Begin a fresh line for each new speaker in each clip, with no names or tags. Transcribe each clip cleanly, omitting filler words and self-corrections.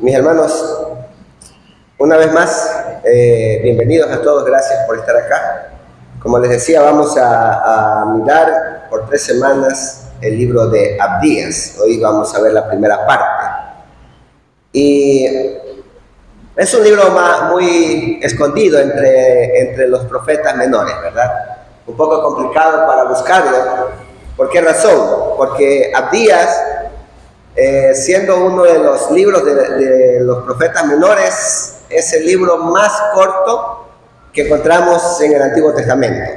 Mis hermanos, una vez más, bienvenidos a todos, gracias por estar acá. Como les decía, vamos a mirar por 3 semanas el libro de Abdías. Hoy vamos a ver la primera parte. Y es un libro muy escondido entre los profetas menores, ¿verdad? Un poco complicado para buscarlo. ¿Por qué razón? Porque Abdías, siendo uno de los libros de los profetas menores, es el libro más corto que encontramos en el Antiguo Testamento.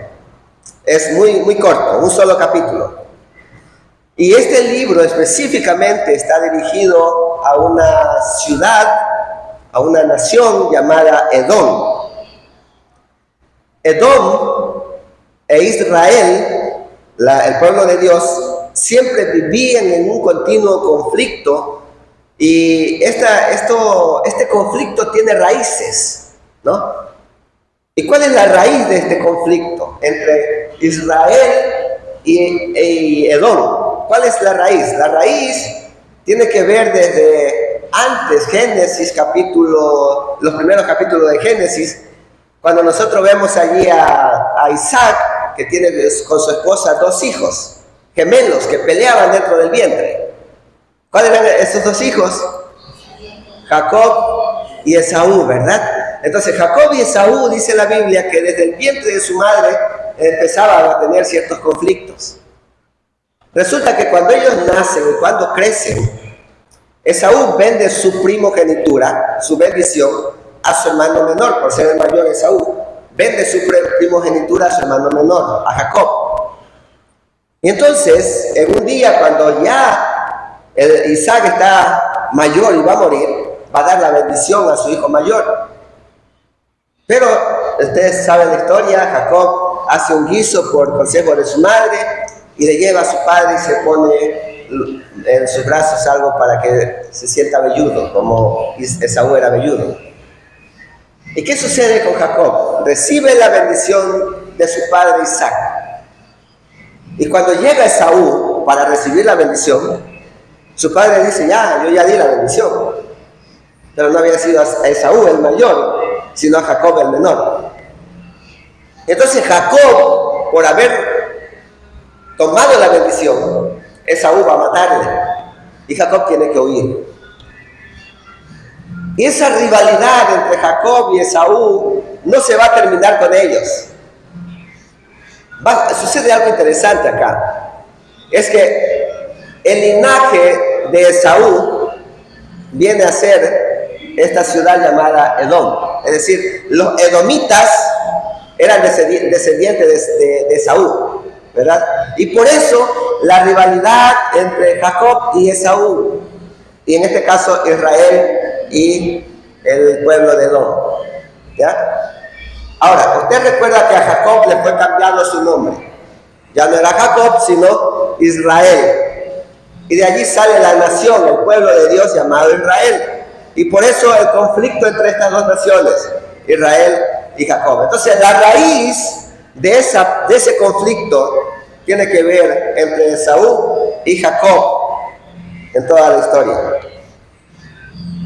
Es muy corto, un solo capítulo. Y este libro específicamente está dirigido a una ciudad, a una nación llamada Edom. Edom e Israel, el pueblo de Dios, siempre vivían en un continuo conflicto, y este conflicto tiene raíces, ¿no? ¿Y cuál es la raíz de este conflicto entre Israel y Edom? ¿Cuál es la raíz? La raíz tiene que ver desde antes, Génesis, los primeros capítulos de Génesis, cuando nosotros vemos allí a Isaac, que tiene con su esposa 2 hijos gemelos que peleaban dentro del vientre. ¿Cuáles eran esos 2 hijos? Jacob y Esaú, ¿verdad? Entonces Jacob y Esaú, dice la Biblia, que desde el vientre de su madre empezaban a tener ciertos conflictos. Resulta que cuando ellos nacen y cuando crecen, Esaú vende su primogenitura, su bendición, a su hermano menor, por ser el mayor Esaú. Vende su primogenitura a su hermano menor, a Jacob. Y entonces, en un día, cuando ya Isaac está mayor y va a morir, va a dar la bendición a su hijo mayor. Pero ustedes saben la historia, Jacob hace un guiso por consejo de su madre y le lleva a su padre y se pone en sus brazos algo para que se sienta velludo, como Esaú era velludo. ¿Y qué sucede con Jacob? Recibe la bendición de su padre Isaac. Y cuando llega Esaú para recibir la bendición, su padre dice, yo ya di la bendición. Pero no había sido a Esaú el mayor, sino a Jacob el menor. Entonces Jacob, por haber tomado la bendición, Esaú va a matarle. Y Jacob tiene que huir. Y esa rivalidad entre Jacob y Esaú no se va a terminar con ellos. Sucede algo interesante acá. Es que el linaje de Esaú viene a ser esta ciudad llamada Edom. Es decir, los edomitas eran descendientes de Esaú, ¿verdad? Y por eso la rivalidad entre Jacob y Esaú, y en este caso Israel y el pueblo de Edom, ¿ya? Ahora, usted recuerda que a Jacob le fue cambiado su nombre. Ya no era Jacob, sino Israel. Y de allí sale la nación, el pueblo de Dios llamado Israel. Y por eso el conflicto entre estas 2 naciones, Israel y Jacob. Entonces, la raíz de ese conflicto tiene que ver entre Esaú y Jacob en toda la historia.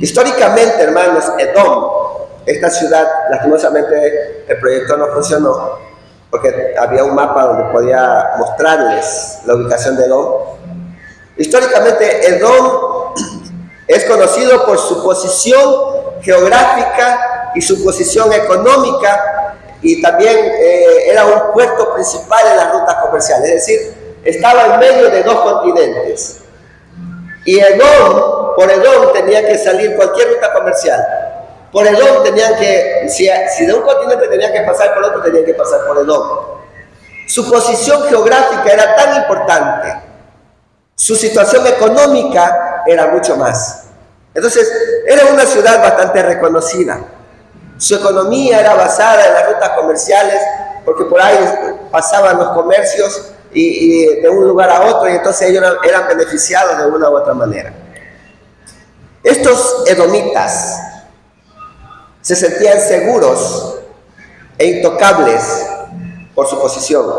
Históricamente, hermanos, Edom, esta ciudad, lastimosamente el proyecto no funcionó porque había un mapa donde podía mostrarles la ubicación de Edom. Históricamente Edom es conocido por su posición geográfica y su posición económica, y también era un puerto principal en las rutas comerciales, es decir, estaba en medio de 2 continentes. Y por Edom tenía que salir cualquier ruta comercial. Por Edom tenían que, si de un continente tenían que pasar por otro, tenían que pasar por Edom. Su posición geográfica era tan importante, su situación económica era mucho más. Entonces, era una ciudad bastante reconocida. Su economía era basada en las rutas comerciales, porque por ahí pasaban los comercios y de un lugar a otro, y entonces ellos eran beneficiados de una u otra manera. Estos edomitas se sentían seguros e intocables por su posición.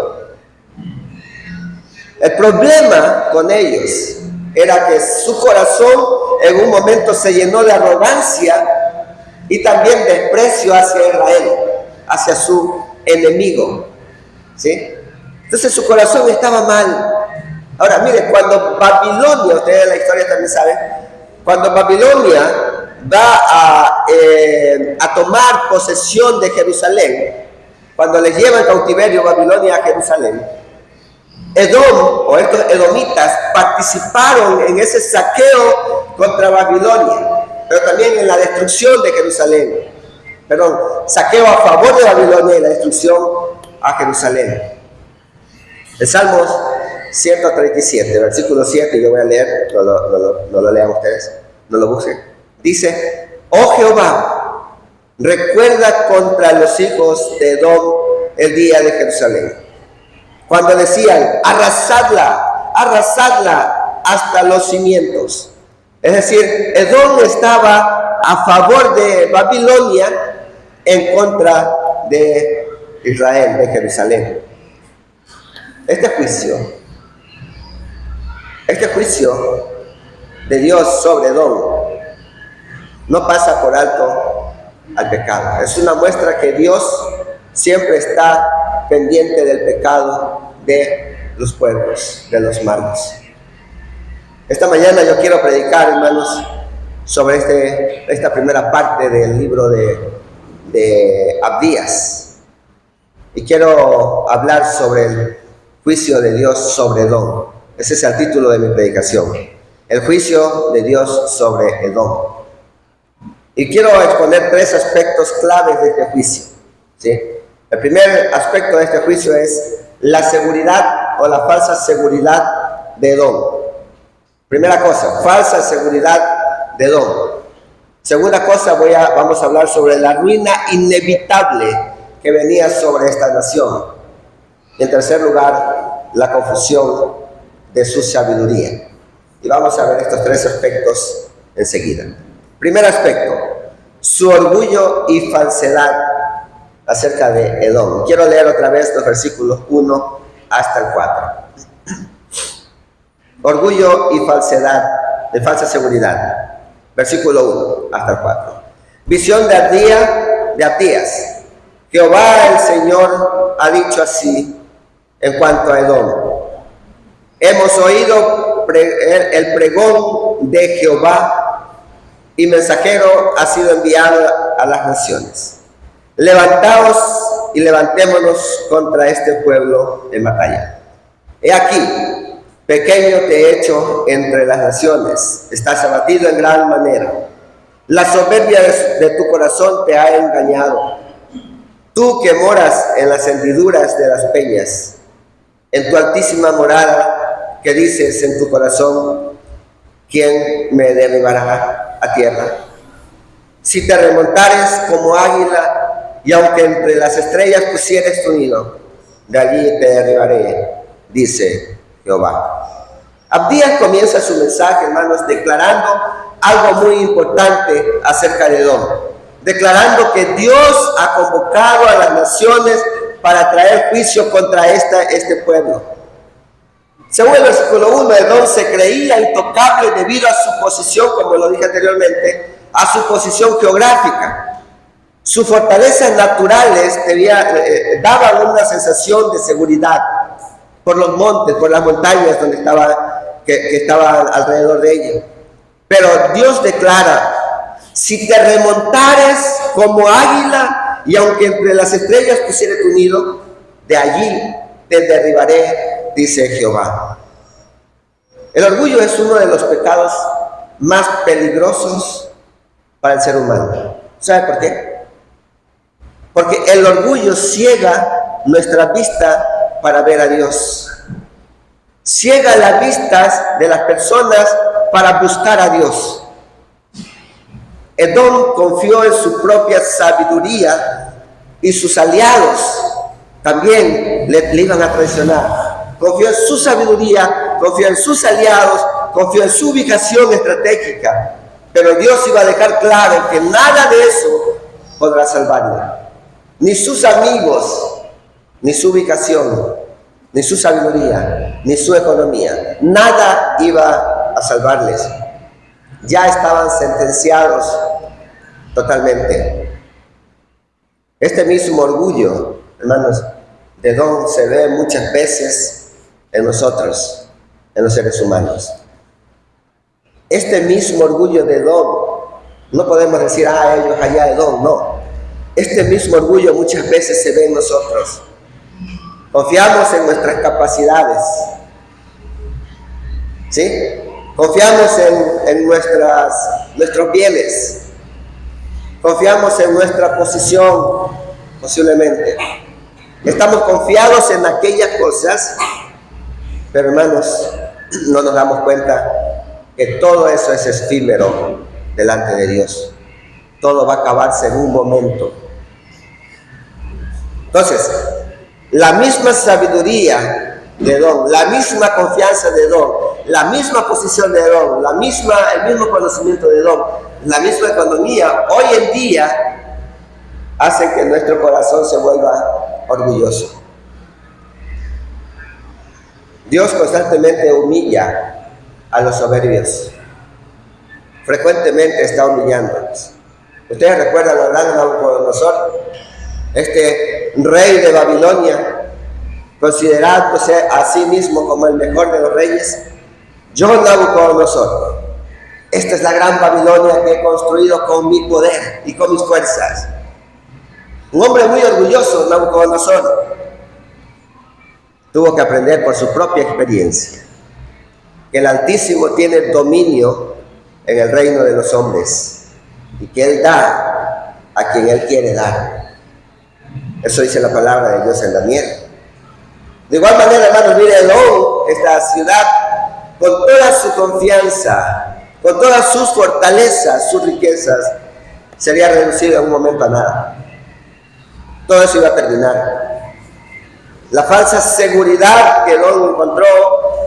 El problema con ellos era que su corazón en un momento se llenó de arrogancia y también desprecio hacia Israel, hacia su enemigo, ¿sí? Entonces su corazón estaba mal. Ahora, mire, cuando Babilonia, ustedes en la historia también saben, cuando Babilonia va a tomar posesión de Jerusalén, cuando les lleva el cautiverio Babilonia a Jerusalén, Edom, o estos edomitas, participaron en ese saqueo contra Babilonia, pero también en la destrucción de Jerusalén. Perdón, saqueo a favor de Babilonia y la destrucción a Jerusalén. El Salmos 137, versículo 7, yo voy a leer, no lo lean ustedes, no lo busquen. Dice: oh Jehová, recuerda contra los hijos de Edom el día de Jerusalén, cuando decían: arrasadla, arrasadla hasta los cimientos. Es decir, Edom estaba a favor de Babilonia en contra de Israel, de Jerusalén. Este juicio de Dios sobre Edom no pasa por alto al pecado. Es una muestra que Dios siempre está pendiente del pecado de los pueblos, de los malos. Esta mañana yo quiero predicar, hermanos, sobre esta primera parte del libro de Abdías. Y quiero hablar sobre el juicio de Dios sobre Edom. Ese es el título de mi predicación: el juicio de Dios sobre Edom. Y quiero exponer 3 aspectos claves de este juicio, ¿sí? El primer aspecto de este juicio es la seguridad o la falsa seguridad de Edom. Primera cosa, falsa seguridad de Edom. Segunda cosa, vamos a hablar sobre la ruina inevitable que venía sobre esta nación. Y en tercer lugar, la confusión de su sabiduría. Y vamos a ver estos 3 aspectos enseguida. Primer aspecto, su orgullo y falsedad acerca de Edom. Quiero leer otra vez los versículos 1 hasta el 4. Orgullo y falsedad, de falsa seguridad. Versículo 1 hasta el 4. Visión de Abdías. Jehová el Señor ha dicho así en cuanto a Edom: hemos oído el pregón de Jehová, y mensajero ha sido enviado a las naciones. Levantaos y levantémonos contra este pueblo en batalla. He aquí, pequeño te he hecho entre las naciones, estás abatido en gran manera. La soberbia de tu corazón te ha engañado. Tú que moras en las hendiduras de las peñas, en tu altísima morada, que dices en tu corazón: ¿quién me derribará a tierra? Si te remontares como águila, y aunque entre las estrellas pusieres tu nido, de allí te derribaré, dice Jehová. Abdías comienza su mensaje, hermanos, declarando algo muy importante acerca de Edom. Declarando que Dios ha convocado a las naciones para traer juicio contra este pueblo. Según el versículo 1, Edom se creía intocable debido a su posición, como lo dije anteriormente, a su posición geográfica. Sus fortalezas naturales daban una sensación de seguridad por los montes, por las montañas donde que estaban alrededor de ella. Pero Dios declara: si te remontares como águila, y aunque entre las estrellas pusiere tu nido, de allí te derribaré, dice Jehová. El orgullo es uno de los pecados más peligrosos para el ser humano. ¿Sabe por qué? Porque el orgullo ciega nuestra vista para ver a Dios. Ciega las vistas de las personas para buscar a Dios. Edom confió en su propia sabiduría y sus aliados también le iban a traicionar. Confió en su sabiduría, confió en sus aliados, confió en su ubicación estratégica. Pero Dios iba a dejar claro que nada de eso podrá salvarle. Ni sus amigos, ni su ubicación, ni su sabiduría, ni su economía. Nada iba a a salvarles. Ya estaban sentenciados totalmente. Este mismo orgullo, hermanos, de Edom se ve muchas veces en nosotros, en los seres humanos. Este mismo orgullo de Edom, no podemos decir, ellos allá Edom, no. Este mismo orgullo muchas veces se ve en nosotros. Confiamos en nuestras capacidades, ¿sí? Confiamos en nuestros bienes. Confiamos en nuestra posición, posiblemente. Estamos confiados en aquellas cosas, pero hermanos, no nos damos cuenta que todo eso es efímero delante de Dios. Todo va a acabarse en un momento. Entonces, la misma sabiduría de Edom, la misma confianza de Edom, la misma posición de Edom, el mismo conocimiento de Edom, la misma economía, hoy en día hace que nuestro corazón se vuelva orgulloso. Dios constantemente humilla a los soberbios. Frecuentemente está humillándolos. Ustedes recuerdan la gran Nabucodonosor, este rey de Babilonia, considerándose a sí mismo como el mejor de los reyes. Yo, Nabucodonosor, esta es la gran Babilonia que he construido con mi poder y con mis fuerzas. Un hombre muy orgulloso, Nabucodonosor, tuvo que aprender por su propia experiencia que el Altísimo tiene dominio en el reino de los hombres y que Él da a quien Él quiere dar. Eso dice la palabra de Dios en Daniel. De igual manera, hermanos, mire Edom, esta ciudad, con toda su confianza, con todas sus fortalezas, sus riquezas, sería reducido en un momento a nada. Todo eso iba a terminar. La falsa seguridad que Edom encontró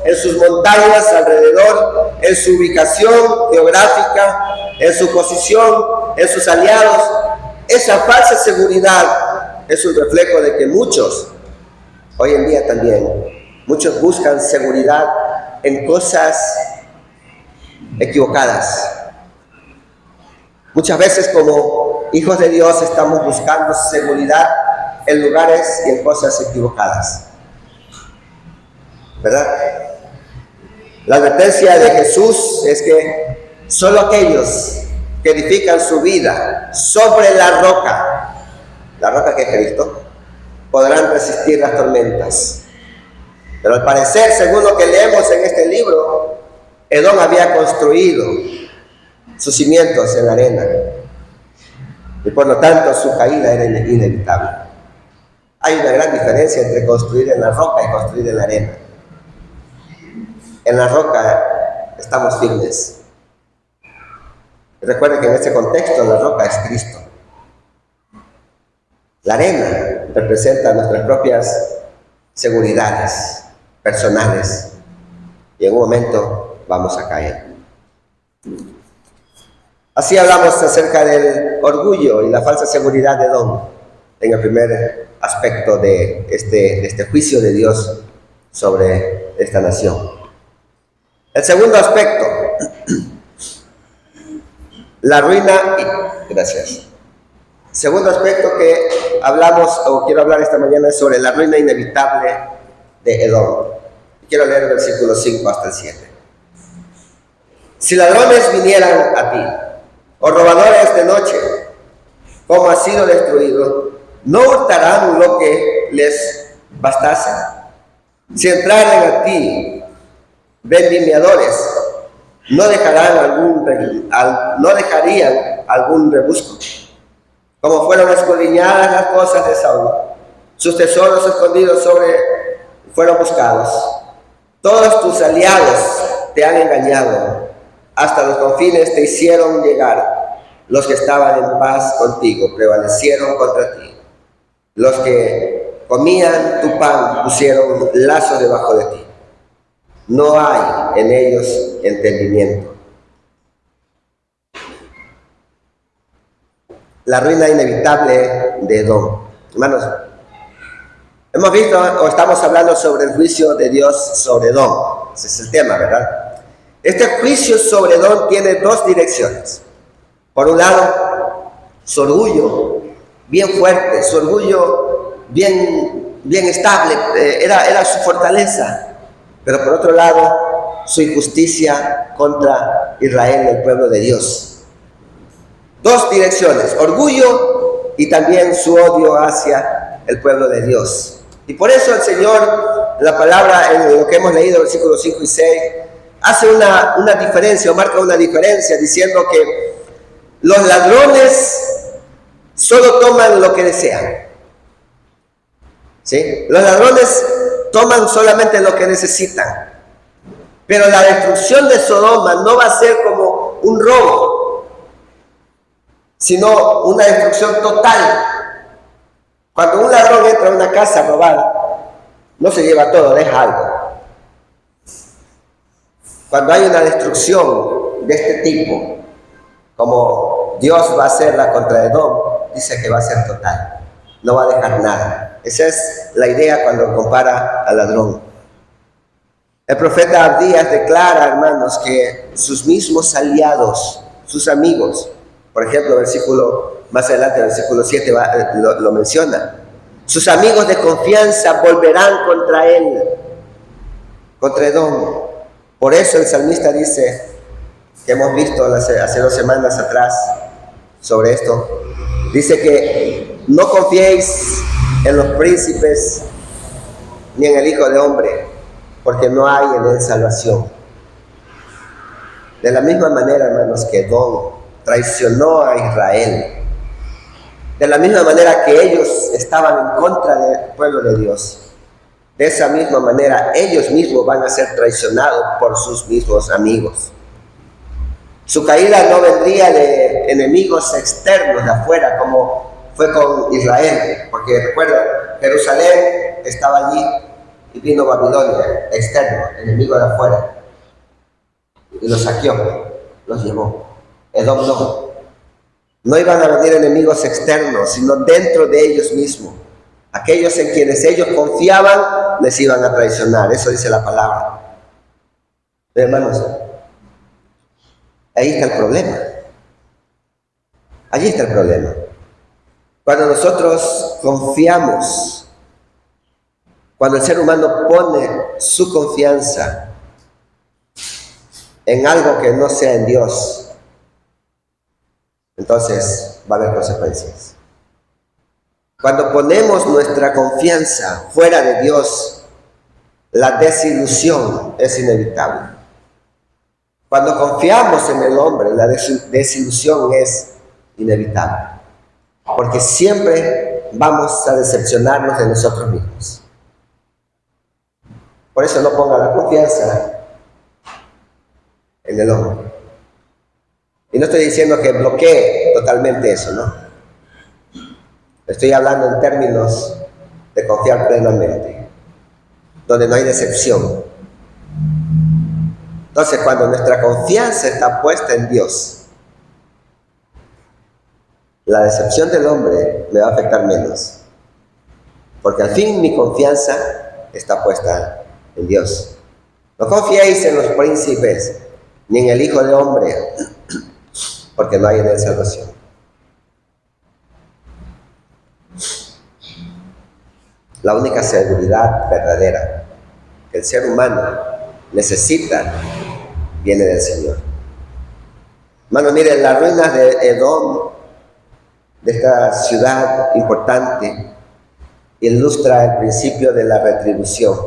en sus montañas alrededor, en su ubicación geográfica, en su posición, en sus aliados, esa falsa seguridad es un reflejo de que muchos, hoy en día también, muchos buscan seguridad en cosas equivocadas. Muchas veces como hijos de Dios estamos buscando seguridad en lugares y en cosas equivocadas, ¿verdad? La advertencia de Jesús es que solo aquellos que edifican su vida sobre la roca que es Cristo, podrán resistir las tormentas. Pero al parecer, según lo que leemos en este libro, Edom había construido sus cimientos en la arena y por lo tanto su caída era inevitable. Hay una gran diferencia entre construir en la roca y construir en la arena. En la roca estamos firmes. Recuerden que en este contexto la roca es Cristo. La arena representa nuestras propias seguridades personales y en un momento vamos a caer. Así hablamos acerca del orgullo y la falsa seguridad de Edom en el primer aspecto de este juicio de Dios sobre esta nación. El segundo aspecto, la ruina, gracias. Segundo aspecto que hablamos o quiero hablar esta mañana es sobre la ruina inevitable de Edom. Quiero leer el versículo 5 hasta el 7. Si ladrones vinieran a ti, o robadores de noche, como ha sido destruido, no hurtarán lo que les bastase. Si entraren a ti vendimiadores, no dejarían algún rebusco. Como fueron escudriñadas las cosas de Saúl, sus tesoros escondidos fueron buscados. Todos tus aliados te han engañado, hasta los confines te hicieron llegar. Los que estaban en paz contigo prevalecieron contra ti. Los que comían tu pan pusieron lazo debajo de ti. No hay en ellos entendimiento. La ruina inevitable de Edom. Hermanos, hemos visto o estamos hablando sobre el juicio de Dios sobre Edom. Ese es el tema, ¿verdad? Este juicio sobre Edom tiene dos direcciones. Por un lado, su orgullo bien fuerte, su orgullo bien estable, era su fortaleza. Pero por otro lado, su injusticia contra Israel, el pueblo de Dios. Dos direcciones, orgullo y también su odio hacia el pueblo de Dios. Y por eso el Señor, la palabra en lo que hemos leído, versículos 5 y 6, hace una diferencia, o marca una diferencia, diciendo que los ladrones solo toman lo que desean. ¿Sí? Los ladrones toman solamente lo que necesitan. Pero la destrucción de Sodoma no va a ser como un robo, sino una destrucción total. Cuando un ladrón entra a una casa a robar, no se lleva todo, deja algo. Cuando hay una destrucción de este tipo, como Dios va a hacerla contra Edom, dice que va a ser total, no va a dejar nada. Esa es la idea cuando compara al ladrón. El profeta Abdías declara, hermanos, que sus mismos aliados, sus amigos, por ejemplo, más adelante, el versículo 7 lo menciona, sus amigos de confianza volverán contra él, contra Edom. Por eso el salmista dice, que hemos visto hace 2 semanas atrás sobre esto, dice que no confiéis en los príncipes ni en el Hijo de Hombre, porque no hay en él salvación. De la misma manera, hermanos, que Edom traicionó a Israel, de la misma manera que ellos estaban en contra del pueblo de Dios, de esa misma manera ellos mismos van a ser traicionados por sus mismos amigos. Su caída no vendría de enemigos externos de afuera, como fue con Israel, porque recuerda, Jerusalén estaba allí y vino Babilonia, externo, enemigo de afuera, y los saqueó, los llevó. Edom no iban a venir enemigos externos, sino dentro de ellos mismos. Aquellos en quienes ellos confiaban les iban a traicionar, eso dice la palabra. Hermanos, ahí está el problema. Allí está el problema. Cuando nosotros confiamos, cuando el ser humano pone su confianza en algo que no sea en Dios, entonces va a haber consecuencias. Cuando ponemos nuestra confianza fuera de Dios, la desilusión es inevitable. Cuando confiamos en el hombre, la desilusión es inevitable. Porque siempre vamos a decepcionarnos de nosotros mismos. Por eso no ponga la confianza en el hombre. Y no estoy diciendo que bloquee totalmente eso, ¿no? Estoy hablando en términos de confiar plenamente, donde no hay decepción. Entonces, cuando nuestra confianza está puesta en Dios, la decepción del hombre me va a afectar menos, porque al fin mi confianza está puesta en Dios. No confiéis en los príncipes, ni en el Hijo de Hombre, porque no hay en él salvación. La única seguridad verdadera que el ser humano necesita viene del Señor. Hermanos, miren, las ruinas de Edom, de esta ciudad importante, ilustra el principio de la retribución.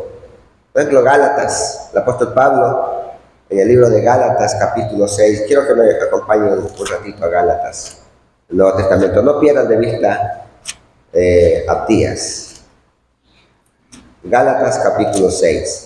Por ejemplo, Gálatas, el apóstol Pablo, en el libro de Gálatas, capítulo 6, quiero que me acompañen un ratito a Gálatas, el Nuevo Testamento. No pierdan de vista Abdías. Gálatas, capítulo 6.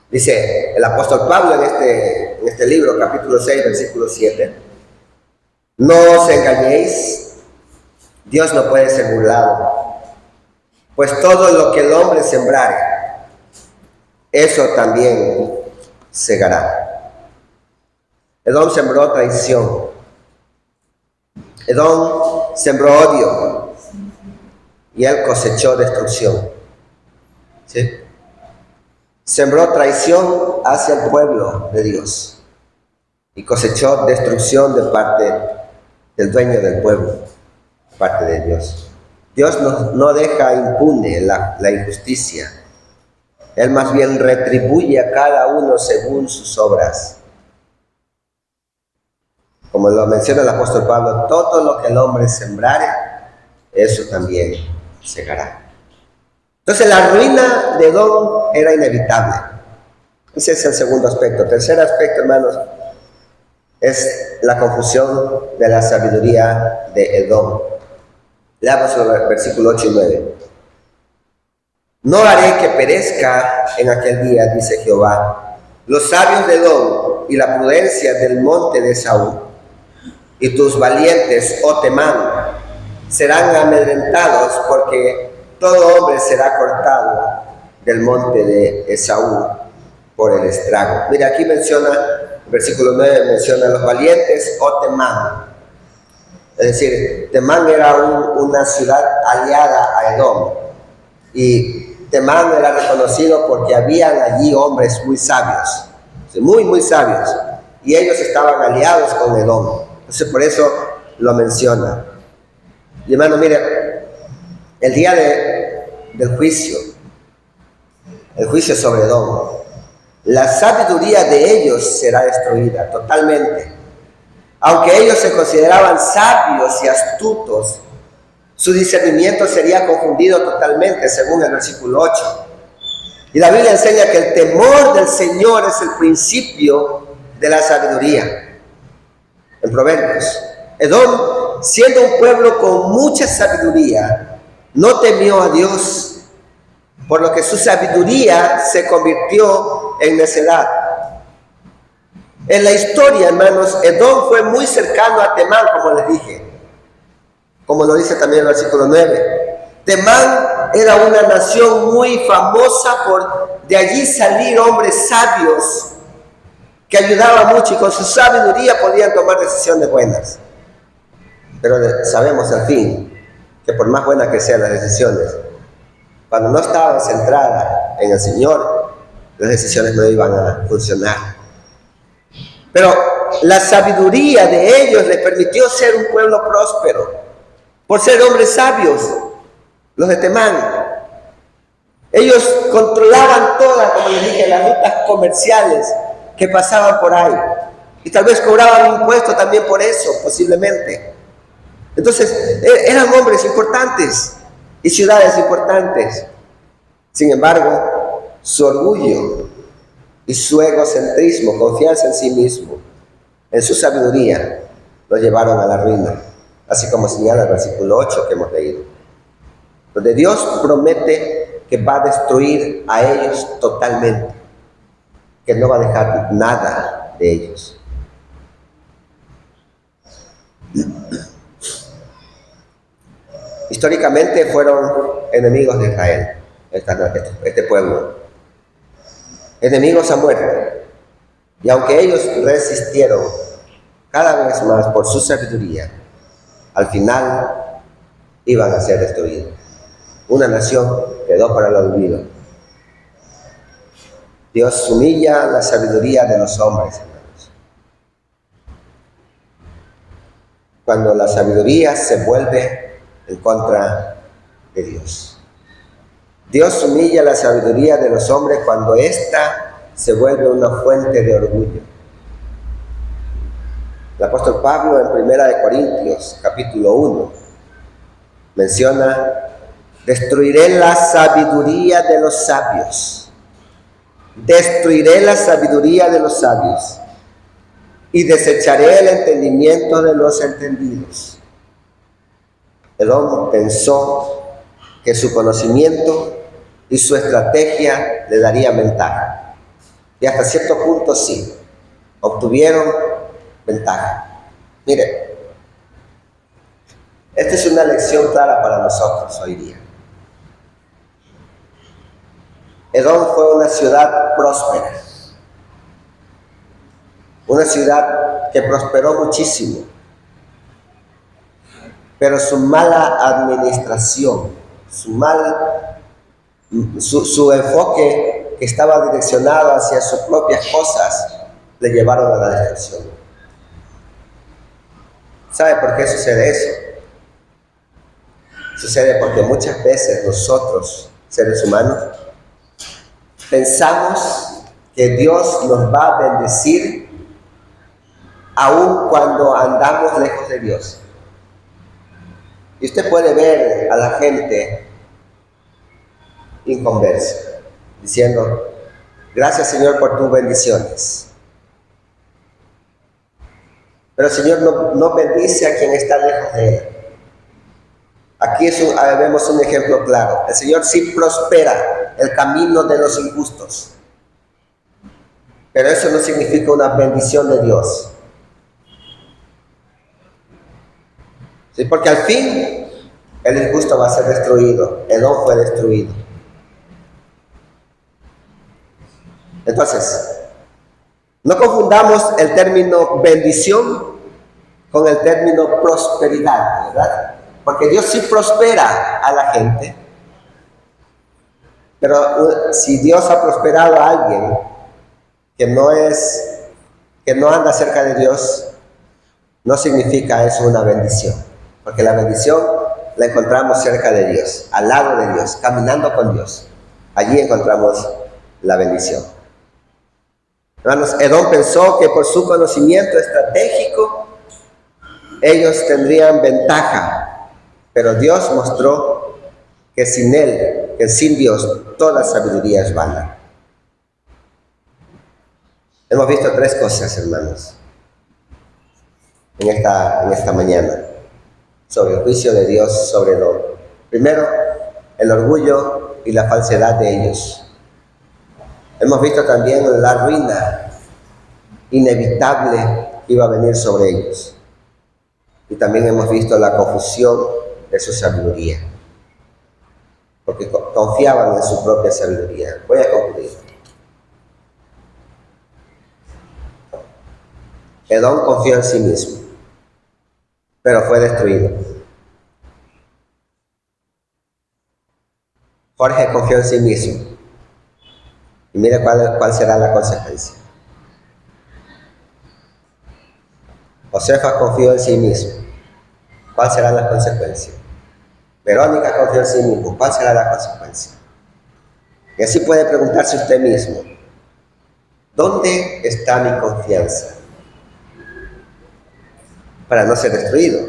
Dice el apóstol Pablo en este libro, capítulo 6, versículo 7. No os engañéis, Dios no puede ser burlado. Pues todo lo que el hombre sembrare, eso también segará. Edom sembró traición. Edom sembró odio y él cosechó destrucción. ¿Sí? Sembró traición hacia el pueblo de Dios y cosechó destrucción de parte del dueño del pueblo, parte de Dios. Dios no deja impune la injusticia. Él más bien retribuye a cada uno según sus obras. Como lo menciona el apóstol Pablo, todo lo que el hombre sembrare, eso también segará. Entonces la ruina de Edom era inevitable. Ese es el segundo aspecto. El tercer aspecto, hermanos, es la confusión de la sabiduría de Edom. Leamos el versículo 8 y 9. No haré que perezca en aquel día, dice Jehová, los sabios de Edom y la prudencia del monte de Esaú. Y tus valientes, oh Temán, serán amedrentados, porque todo hombre será cortado del monte de Esaú por el estrago. Mira, aquí menciona, el versículo 9 menciona los valientes, oh Temán. Es decir, Temán era una ciudad aliada a Edom. Y Temán era reconocido porque habían allí hombres muy sabios, muy sabios. Y ellos estaban aliados con Edom. Entonces por eso lo menciona. Y hermano, mire, el día del juicio, el juicio sobre Edom, la sabiduría de ellos será destruida totalmente. Aunque ellos se consideraban sabios y astutos, su discernimiento sería confundido totalmente, según el versículo 8. Y la Biblia enseña que el temor del Señor es el principio de la sabiduría. En Proverbios, Edom, siendo un pueblo con mucha sabiduría, no temió a Dios, por lo que su sabiduría se convirtió en necedad. En la historia, hermanos, Edom fue muy cercano a Temán, como les dije, como lo dice también el versículo 9. Temán era una nación muy famosa por de allí salir hombres sabios que ayudaban mucho y con su sabiduría podían tomar decisiones buenas. Pero sabemos al fin que por más buenas que sean las decisiones, cuando no estaban centradas en el Señor, las decisiones no iban a funcionar. Pero la sabiduría de ellos les permitió ser un pueblo próspero, por ser hombres sabios, los de Temán. Ellos controlaban todas, como les dije, las rutas comerciales que pasaban por ahí. Y tal vez cobraban impuestos también por eso, posiblemente. Entonces, eran hombres importantes y ciudades importantes. Sin embargo, su orgullo y su egocentrismo, confianza en sí mismo, en su sabiduría, los llevaron a la ruina. Así como señala el versículo 8 que hemos leído, donde Dios promete que va a destruir a ellos totalmente, que no va a dejar nada de ellos. Históricamente fueron enemigos de Israel, este pueblo, enemigos a muerte. Y aunque ellos resistieron cada vez más por su sabiduría, al final iban a ser destruidos. Una nación quedó para el olvido. Dios humilla la sabiduría de los hombres, hermanos. Cuando la sabiduría se vuelve en contra de Dios. Dios humilla la sabiduría de los hombres cuando ésta se vuelve una fuente de orgullo. El apóstol Pablo en 1 Corintios, capítulo 1, menciona: destruiré la sabiduría de los sabios. Destruiré la sabiduría de los sabios y desecharé el entendimiento de los entendidos. Edom pensó que su conocimiento y su estrategia le darían ventaja. Y hasta cierto punto sí, obtuvieron ventaja. Mire, esta es una lección clara para nosotros hoy día. Edom fue una ciudad próspera, una ciudad que prosperó muchísimo, pero su mala administración, su enfoque que estaba direccionado hacia sus propias cosas, le llevaron a la destrucción. ¿Sabe por qué sucede eso? Sucede porque muchas veces nosotros, seres humanos, pensamos que Dios nos va a bendecir aun cuando andamos lejos de Dios. Y usted puede ver a la gente inconversa, diciendo, gracias Señor por tus bendiciones. Pero el Señor no bendice a quien está lejos de Él. Aquí vemos un ejemplo claro. El Señor sí prospera el camino de los injustos. Pero eso no significa una bendición de Dios. Sí, porque al fin el injusto va a ser destruido. Edom fue destruido. Entonces, no confundamos el término bendición con el término prosperidad, ¿verdad? Porque Dios sí prospera a la gente. Pero si Dios ha prosperado a alguien que no anda cerca de Dios, no significa eso una bendición. Porque la bendición la encontramos cerca de Dios, al lado de Dios, caminando con Dios. Allí encontramos la bendición. Hermanos, Edom pensó que por su conocimiento estratégico ellos tendrían ventaja, pero Dios mostró que sin Él, que sin Dios, toda sabiduría es vana. Hemos visto tres cosas, hermanos, en esta mañana, sobre el juicio de Dios sobre Edom. Primero, el orgullo y la falsedad de ellos. Hemos visto también la ruina inevitable que iba a venir sobre ellos. Y también hemos visto la confusión de su sabiduría, porque confiaban en su propia sabiduría. Voy a concluir. Edom confió en sí mismo, pero fue destruido. Jorge confió en sí mismo. Y mire cuál será la consecuencia. Josefa confió en sí mismo. ¿Cuál será la consecuencia? Verónica confió en sí mismo. ¿Cuál será la consecuencia? Y así puede preguntarse usted mismo, ¿dónde está mi confianza para no ser destruido?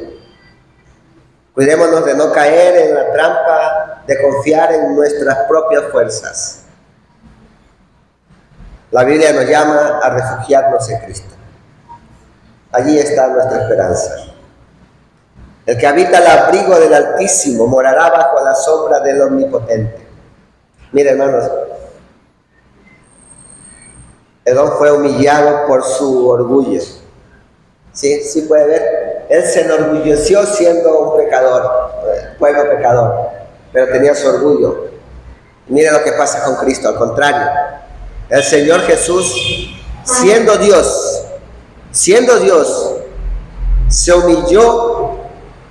Cuidémonos de no caer en la trampa de confiar en nuestras propias fuerzas. La Biblia nos llama a refugiarnos en Cristo. Allí está nuestra esperanza. El que habita el abrigo del Altísimo morará bajo la sombra del Omnipotente. Mire, hermanos, Edom fue humillado por su orgullo. Sí puede ver. Él se enorgulleció siendo un pecador, pueblo pecador, pero tenía su orgullo. Mire lo que pasa con Cristo, al contrario. El Señor Jesús, siendo Dios, se humilló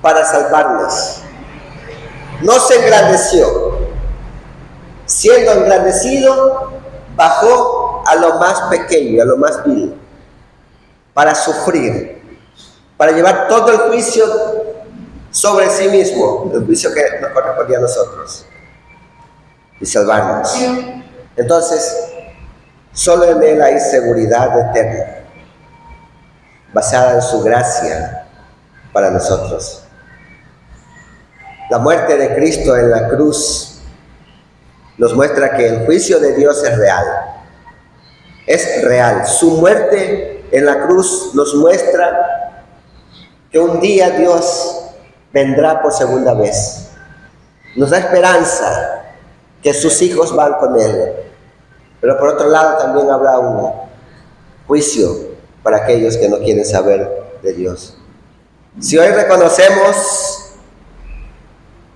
para salvarnos. No se engrandeció. Siendo engrandecido, bajó a lo más pequeño, a lo más vil, para sufrir, para llevar todo el juicio sobre sí mismo, el juicio que nos correspondía a nosotros, y salvarnos. Entonces, solo en Él hay seguridad eterna, basada en su gracia para nosotros. La muerte de Cristo en la cruz nos muestra que el juicio de Dios es real. Es real. Su muerte en la cruz nos muestra que un día Dios vendrá por segunda vez. Nos da esperanza que sus hijos van con Él. Pero por otro lado también habrá un juicio para aquellos que no quieren saber de Dios. Si hoy reconocemos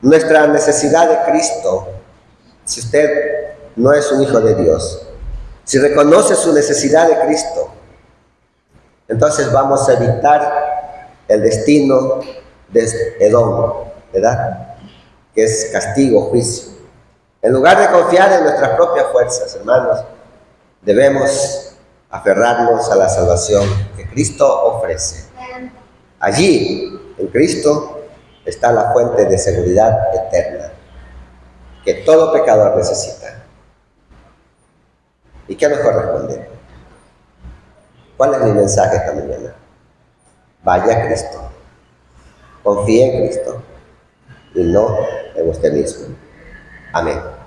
nuestra necesidad de Cristo, si usted no es un hijo de Dios, si reconoce su necesidad de Cristo, entonces vamos a evitar el destino de Edom, ¿verdad? Que es castigo, juicio. En lugar de confiar en nuestras propias fuerzas, hermanos, debemos aferrarnos a la salvación que Cristo ofrece. Allí, en Cristo, está la fuente de seguridad eterna que todo pecador necesita. ¿Y qué nos corresponde? ¿Cuál es mi mensaje esta mañana? Vaya a Cristo, confíe en Cristo y no en usted mismo. Amén.